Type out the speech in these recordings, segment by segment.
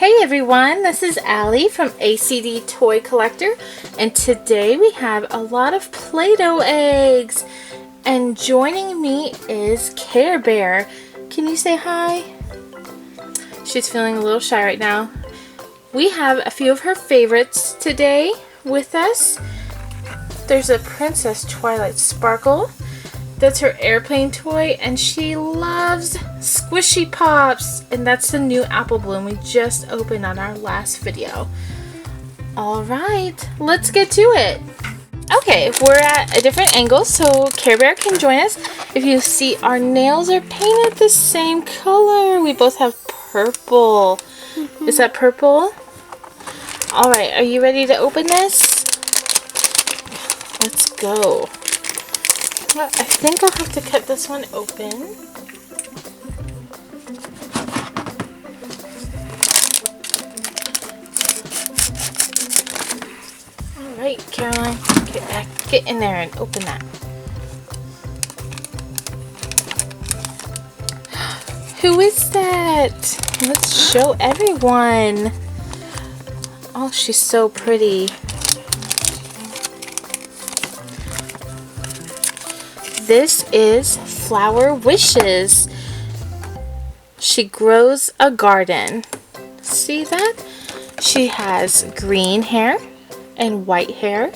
Hey everyone, this is Allie from ACD Toy Collector, and today we have a lot of Play-Doh eggs. And joining me is CareBear. Can you say hi? She's feeling a little shy right now. We have a few of her favorites today with us. There's a Princess Twilight Sparkle. That's her airplane toy, and she loves Squishy Pops, and that's the new apple bloom we just opened on our last video. Alright, let's get to it. Okay, we're at a different angle so CareBear can join us. If you see, our nails are painted the same color. We both have purple. Is that purple? Alright, are you ready to open this? Let's go. I think I'll have to cut this one open. Alright, Caroline, get in there and open that. Who is that? Let's show everyone. Oh, she's so pretty. This is Flower Wishes. She grows a garden. See that? She has green hair and white hair.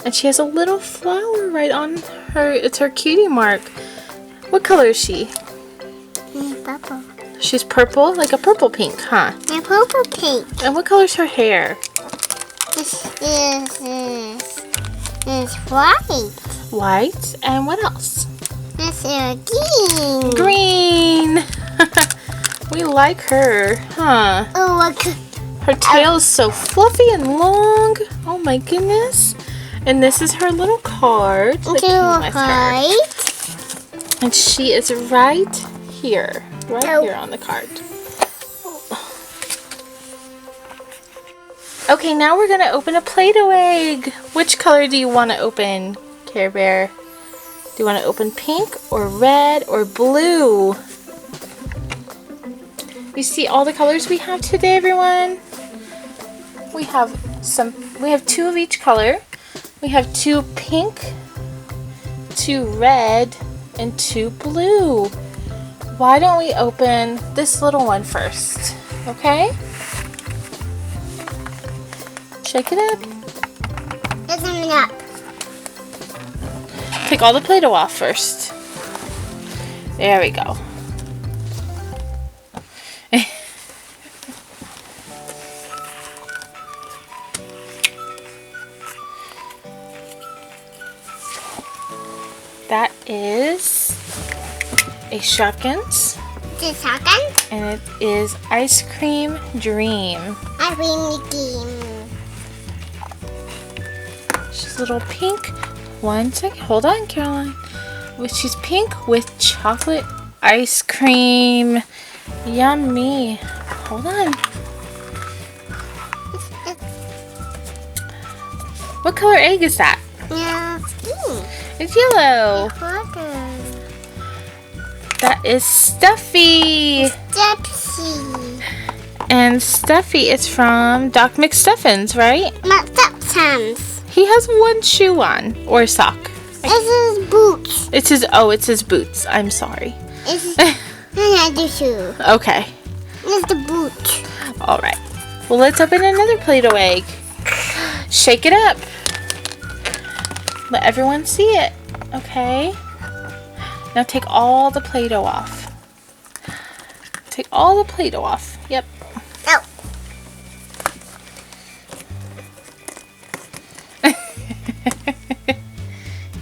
And she has a little flower right on her. It's her cutie mark. What color is she? Purple. She's purple? Like a purple pink, huh? A purple pink. And what color is her hair? This is white. White. And what else? This is green. Green. We like her, huh? Oh, look. Her tail is so fluffy and long. Oh my goodness. And this is her little card that came with her. And she is right here. Here on the card. Okay, now we're going to open a Play-Doh egg. Which color do you want to open, CareBear? Do you want to open pink or red or blue? You see all the colors we have today, everyone? We have two of each color. We have 2 pink, 2 red, and 2 blue. Why don't we open this little one first? Okay? Shake it up. Open it up. Take all the Play-Doh off first. There we go. That is a shotguns. Is it shotgun? And it is Ice Cream Dream. I really game. She's a little pink. One second. Hold on, Caroline. She's pink with chocolate ice cream. Yummy. Hold on. What color egg is that? Yeah, it's green. It's yellow. It's water. That is Stuffy. Stuffy. And Stuffy is from Doc McStuffins, right? McStuffins. He has one shoe on, or a sock. This is boots. It's his boots. I'm sorry. It's another shoe. Okay. It's the boot. All right. Well, let's open another Play-Doh egg. Shake it up. Let everyone see it. Okay. Now take all the Play-Doh off. Take all the Play-Doh off. Yep. Oh.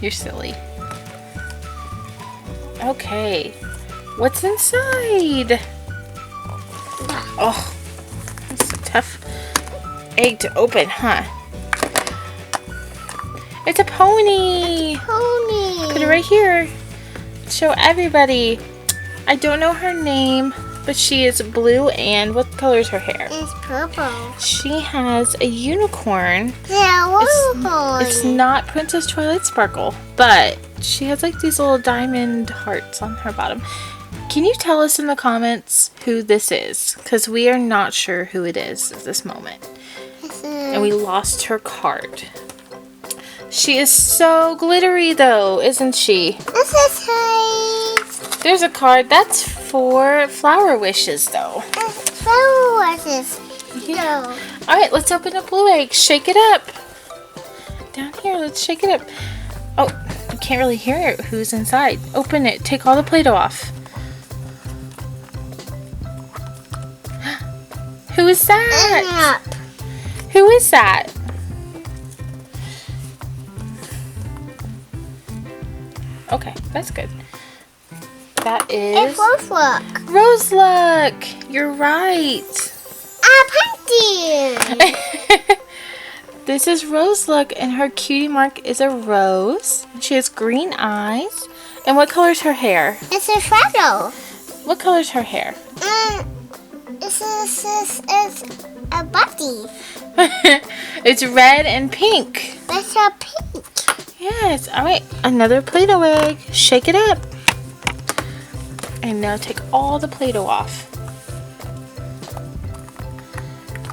You're silly. Okay. What's inside? Oh, that's a tough egg to open, huh? It's a pony. Pony. Put it right here. Show everybody. I don't know her name, but she is blue, and what color is her hair? It's purple. She has a unicorn. Yeah, unicorn. It's not Princess Twilight Sparkle, but she has like these little diamond hearts on her bottom. Can you tell us in the comments who this is? Because we are not sure who it is at this moment. And we lost her card. She is so glittery though, isn't she? This is her. There's a card. That's for flower wishes though. Flowers. Yeah. Alright, let's open a blue egg. Shake it up. Down here, let's shake it up. Oh, you can't really hear who's inside. Open it. Take all the Play-Doh off. Who is that? Who is that? Okay, that's good. That is... It's Roseluck. Roseluck! You're right. Pumpkin. This is Roseluck, and her cutie mark is a rose. She has green eyes. And what color is her hair? It's a shadow. What color is her hair? It's a body. It's red and pink. It's a pink. Yes. All right. Another Play-Doh egg. Shake it up. And now take all the Play-Doh off.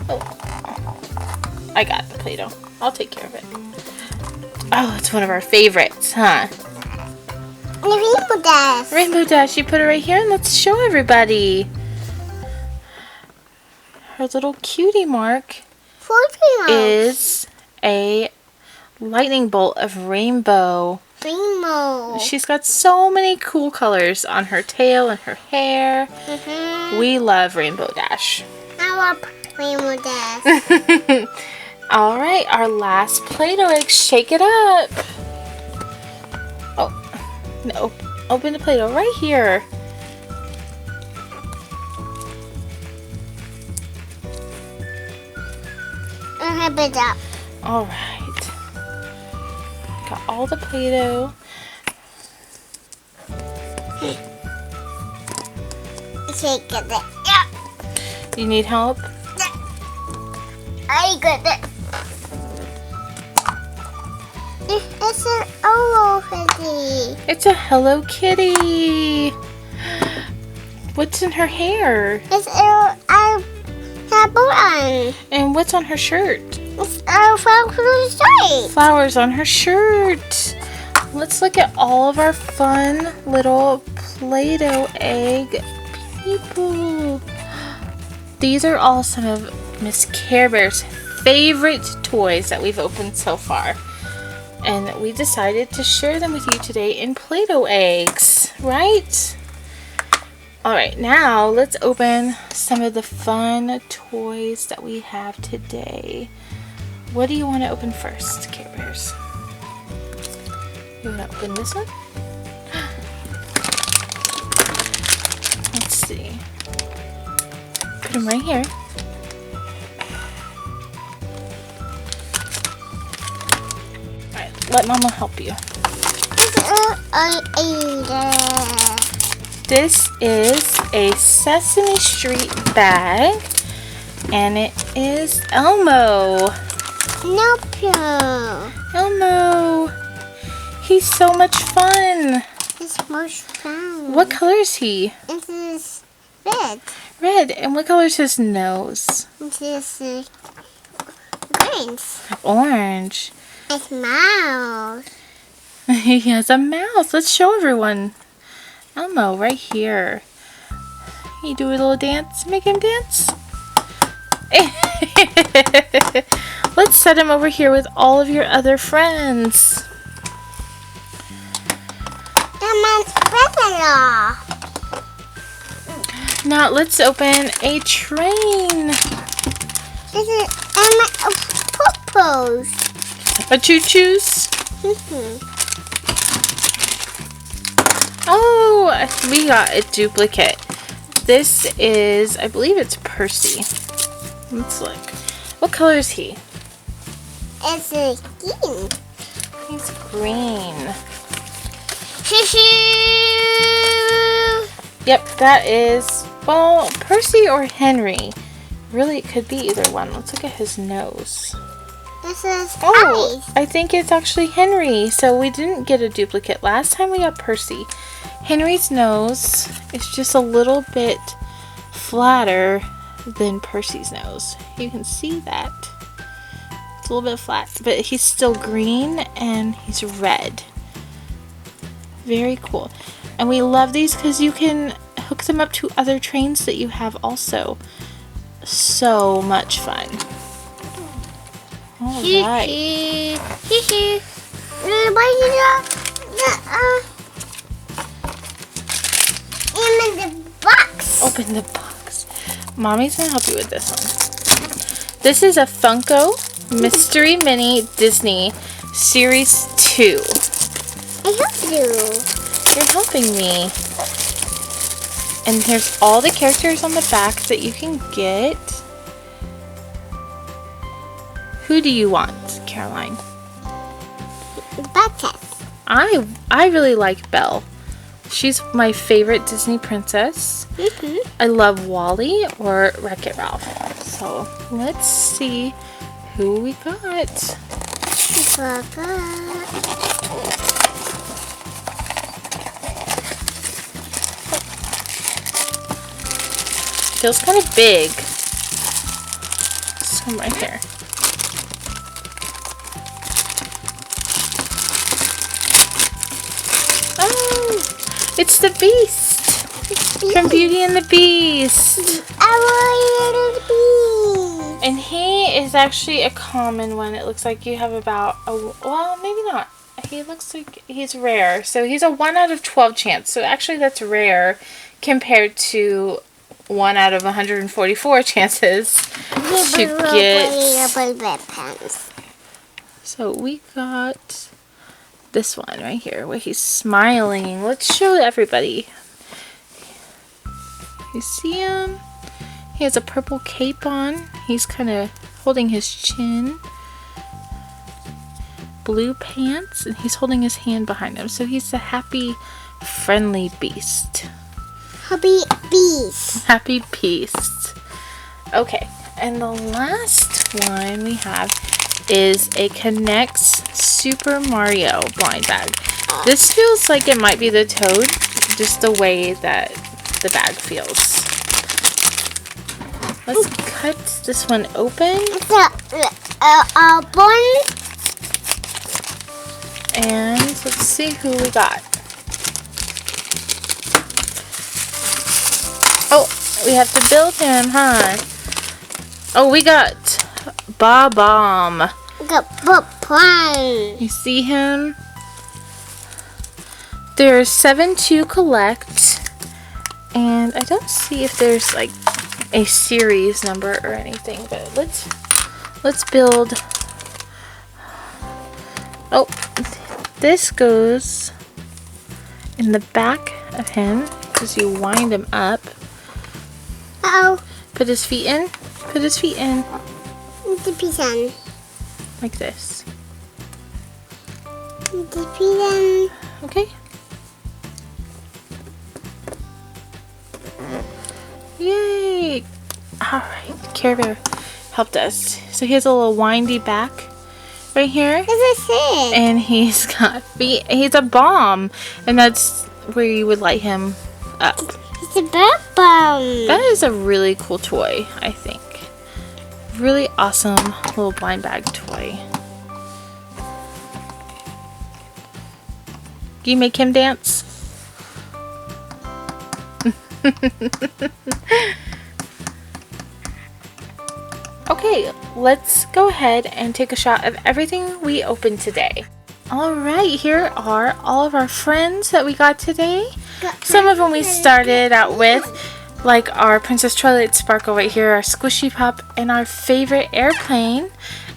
Oh. I got the Play-Doh. I'll take care of it. Oh, it's one of our favorites, huh? The Rainbow Dash. Rainbow Dash. You put it right here and let's show everybody. Her little cutie mark is a lightning bolt of rainbow. She's got so many cool colors on her tail and her hair. We love Rainbow Dash. I love Rainbow Dash. Alright, our last Play-Doh egg. Shake it up. Oh, no. Open the Play-Doh right here. Wrap it up. Alright. Got all the Play-Doh. Shake it. Yeah. You need help? I got it. It's an Hello Kitty. It's a Hello Kitty. What's in her hair? It's a button. And what's on her shirt? It's a flower. Flowers on her shirt. Let's look at all of our fun little Play-Doh egg people. These are all some of Miss CareBear's favorite toys that we've opened so far. And we decided to share them with you today in Play-Doh eggs, right? Alright, now let's open some of the fun toys that we have today. What do you want to open first, CareBears? You want to open this one? Let's see. Put them right here. Alright, let Mama help you. This is a Sesame Street bag, and it is Elmo. Elmo. He's so much fun. It's most fun. What color is he? It is red. Red. And what color is his nose? It is green. Orange. It's mouse. He has a mouse. Let's show everyone. Elmo, right here. You do a little dance. Make him dance. Let's set him over here with all of your other friends. Now let's open a train. This is a purpose. A choo-choos. Oh, we got a duplicate. This is, I believe it's Percy. Let's look. What color is he? It's a green. He's green. Yep, that is, well, Percy or Henry. Really, it could be either one. Let's look at his nose. This is Oh, eyes. I think it's actually Henry. So we didn't get a duplicate. Last time we got Percy. Henry's nose is just a little bit flatter than Percy's nose. You can see that. It's a little bit flat, but he's still green and he's red. Very cool. And we love these because you can hook them up to other trains that you have also. So much fun. All right. In the box. Open the box. Mommy's gonna help you with this one. This is a Funko Mystery Mini Disney Series 2. I help you. You're helping me. And here's all the characters on the back that you can get. Who do you want, Caroline? Button. I really like Belle. She's my favorite Disney princess. I love Wally or Wreck-It Ralph. So let's see who we got. Feels kind of big. Some right here. Oh, it's the Beast from Beauty and the Beast. And he is actually a common one. It looks like you have about well, maybe not. He looks like he's rare. So he's a 1 out of 12 chance. So actually that's rare compared to 1 out of 144 chances to get. So we got this one right here where he's smiling. Let's show everybody. You see him? He has a purple cape on. He's kind of holding his chin. Blue pants, and he's holding his hand behind him. So he's a happy, friendly beast. Happy Beast. Happy Beast. Okay, and the last one we have is a Connects Super Mario blind bag. This feels like it might be the Toad, just the way that the bag feels. Let's cut this one open. It's a bun. And let's see who we got. Oh, we have to build him, huh? Oh, we got Bob-omb. You see him? There's 7 to collect. And I don't see if there's like a series number or anything, but let's build. Oh, this goes in the back of him because you wind him up. Oh. Put his feet in. Put his feet in. The pigeon. Like this. The pigeon. Okay. Yay! Alright, CareBear helped us. So he has a little windy back right here. This is it. And he's got feet. He's a bomb. And that's where you would light him up. It's a bird bomb. That is a really cool toy, I think. Really awesome little blind bag toy. Do you make him dance? Okay, let's go ahead and take a shot of everything we opened today. Alright, here are all of our friends that we got today. Some of them we started out with, like our Princess Twilight Sparkle right here, our Squishy Pup, and our favorite airplane.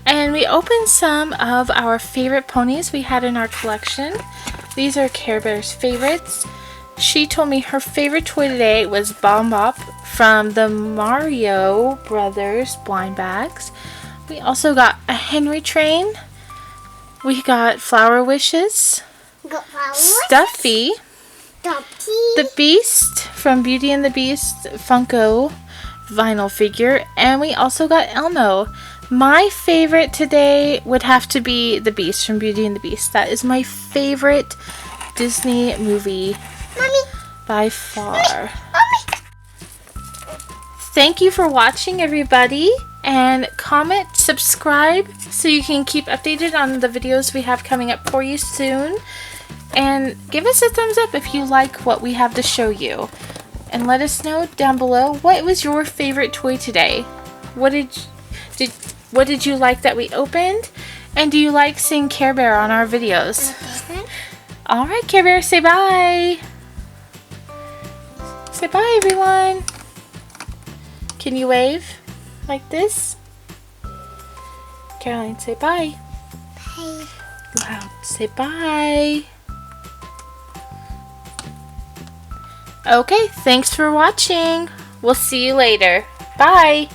And we opened some of our favorite ponies we had in our collection. These are CareBear's favorites. She told me her favorite toy today was Bob-omb from the Mario Brothers blind bags. We also got a Henry train. We got Flower Wishes, Stuffy, the Beast from Beauty and the Beast Funko vinyl figure, and we also got Elmo. My favorite today would have to be The Beast from Beauty and the Beast. That is my favorite Disney movie Mommy. by far. Mommy. Thank you for watching, everybody. And comment, subscribe so you can keep updated on the videos we have coming up for you soon. And give us a thumbs up if you like what we have to show you. And let us know down below, what was your favorite toy today? What did you like that we opened? And do you like seeing Care Bear on our videos? Alright, Care Bear, say bye. Say bye, everyone. Can you wave like this? Caroline, say bye. Bye. Loud, say bye. Okay, thanks for watching. We'll see you later. Bye.